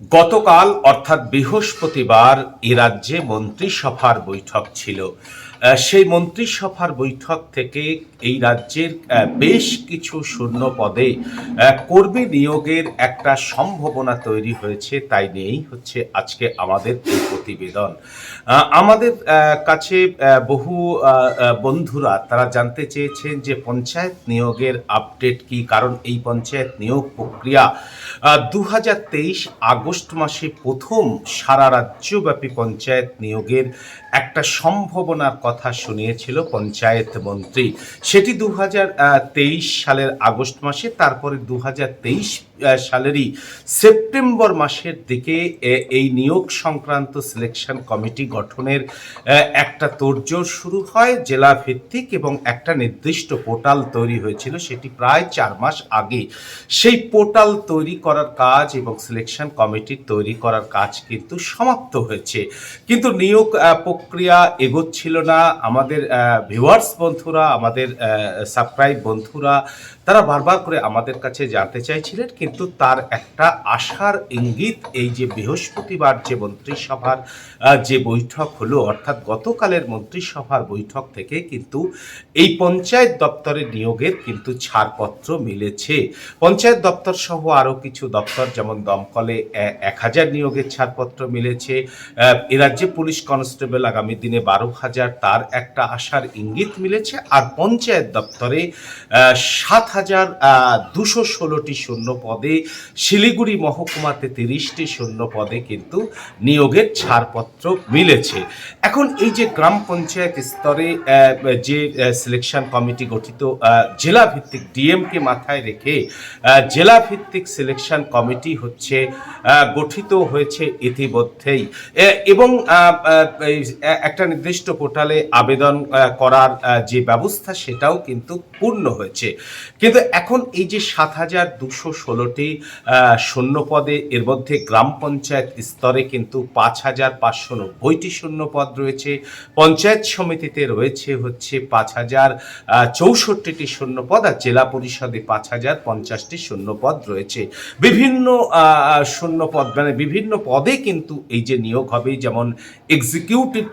গতকাল অর্থাৎ বৃহস্পতিবার এ রাজ্যে মন্ত্রিসভার বৈঠক ছিল। সেই মন্ত্রিসভার বৈঠক থেকে এই রাজ্যের বেশ কিছু শূন্য পদে কর্মী নিয়োগের একটা সম্ভাবনা তৈরি হয়েছে, তাই নিয়েই হচ্ছে আজকে আমাদের এই প্রতিবেদন। আমাদের কাছে বহু বন্ধুরা তারা জানতে চেয়েছেন যে পঞ্চায়েত নিয়োগের আপডেট কি, কারণ এই পঞ্চায়েত নিয়োগ প্রক্রিয়া 2023 আগস্ট মাসে প্রথম সারা রাজ্যব্যাপী পঞ্চায়েত নিয়োগের একটা সম্ভাবনার কথা শুনিয়েছিল পঞ্চায়েত মন্ত্রী। সেটি 2023 সালের আগস্ট মাসে, তারপরে 2023 সালেরই সেপ্টেম্বর মাসের দিকে এই নিয়োগ সংক্রান্ত সিলেকশন কমিটি গঠনের একটা তোড়জোড় শুরু হয় জেলা ভিত্তিক, এবং একটা নির্দিষ্ট পোর্টাল তৈরি হয়েছিল সেটি প্রায় 4 মাস আগে। সেই পোর্টাল তৈরি করার কাজ এবং সিলেকশন কমিটি তৈরি করার কাজ কিন্তু সমাপ্ত হয়েছে, কিন্তু নিয়োগ প্রক্রিয়া এগোচ্ছিল না। আমাদের ভিউয়ার্স বন্ধুরা, আমাদের সাবস্ক্রাইব বন্ধুরা তারা বারবার করে আমাদের কাছে জানতে চাইছিলেন, কিন্তু তার একটা আশার ইঙ্গিত এই যে বৃহস্পতিবার যে মন্ত্রিসভার যে বৈঠক হলো, অর্থাৎ গতকালের মন্ত্রিসভার বৈঠক থেকে কিন্তু এই পঞ্চায়েত দপ্তরের নিয়োগের কিন্তু ছাড়পত্র মিলেছে। পঞ্চায়েত দপ্তর সহ আরও কিছু দপ্তর, যেমন দমকলে 1000 নিয়োগের ছাড়পত্র মিলেছে। এ রাজ্যে পুলিশ কনস্টেবল আগামী দিনে 12,000, তার একটা আশার ইঙ্গিত মিলেছে। আর পঞ্চায়েত দপ্তরে 7,216টি শূন্য পদে, শিলিগুড়ি মহকুমাতে 30টি শূন্য পদে কিন্তু নিয়োগের ছাড়পত্র মিলেছে। এখন এই যে গ্রাম পঞ্চায়েত স্তরে যে সিলেকশন কমিটি গঠিত, জেলা ভিত্তিক ডিএমকে মাথায় রেখে জেলা ভিত্তিক সিলেকশন কমিটি হচ্ছে গঠিত হয়েছে ইতিমধ্যেই, এবং একটা নির্দিষ্ট পোর্টালে আবেদন করার যে ব্যবস্থা সেটাও কিন্তু পূর্ণ হয়েছে। কিন্তু এখন এই যে 7,216টি শূন্য পদে, এর মধ্যে গ্রাম পঞ্চায়েত স্তরে কিন্তু 5,590টি শূন্য পদ রয়েছে। পঞ্চায়েত সমিতিতে রয়েছে হচ্ছে 5,064টি শূন্য পদ, আর জেলা পরিষদে 5,050টি শূন্য পদ রয়েছে। বিভিন্ন শূন্য পদ মানে বিভিন্ন পদে কিন্তু এই যে নিয়োগ হবে, যেমন এক্সিকিউটিভ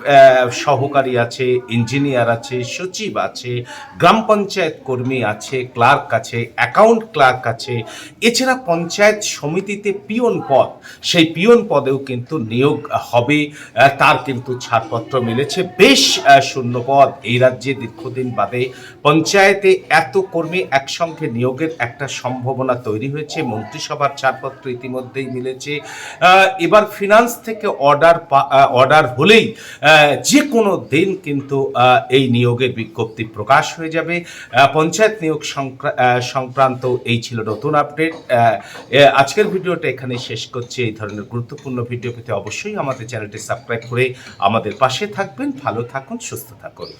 সহকারী আছে, ইঞ্জিনিয়ার আছে, সচিব আছে, গ্রাম পঞ্চায়েত কর্মী আছে, ক্লার্ক আছে, অ্যাকাউন্ট ক্লার্ক আছে, এছাড়া পঞ্চায়েত সমিতিতে পিয়ন পদ, সেই পিয়ন পদেও কিন্তু নিয়োগ হবে, তার কিন্তু ছাড়পত্র মিলেছে। বেশ শূন্য পদ, এই রাজ্যে দীর্ঘদিন বাদে পঞ্চায়েতে এত কর্মী একসঙ্গে নিয়োগের একটা সম্ভাবনা তৈরি হয়েছে। মন্ত্রিসভার ছাড়পত্র ইতিমধ্যেই মিলেছে। এবার ফিনান্স থেকে অর্ডার হলেই যে কোনো দিন কিন্তু এই নিয়োগের বিজ্ঞপ্তি প্রকাশ হয়ে যাবে। পঞ্চায়েত নিয়োগ সংক্রান্ত এই ছিল নতুন আপডেট। আজকের ভিডিওটা এখানে শেষ করছি। এই ধরনের গুরুত্বপূর্ণ ভিডিও পেতে অবশ্যই আমাদের চ্যানেলটি সাবস্ক্রাইব করে আমাদের পাশে থাকবেন। ভালো থাকুন, সুস্থ থাকুন।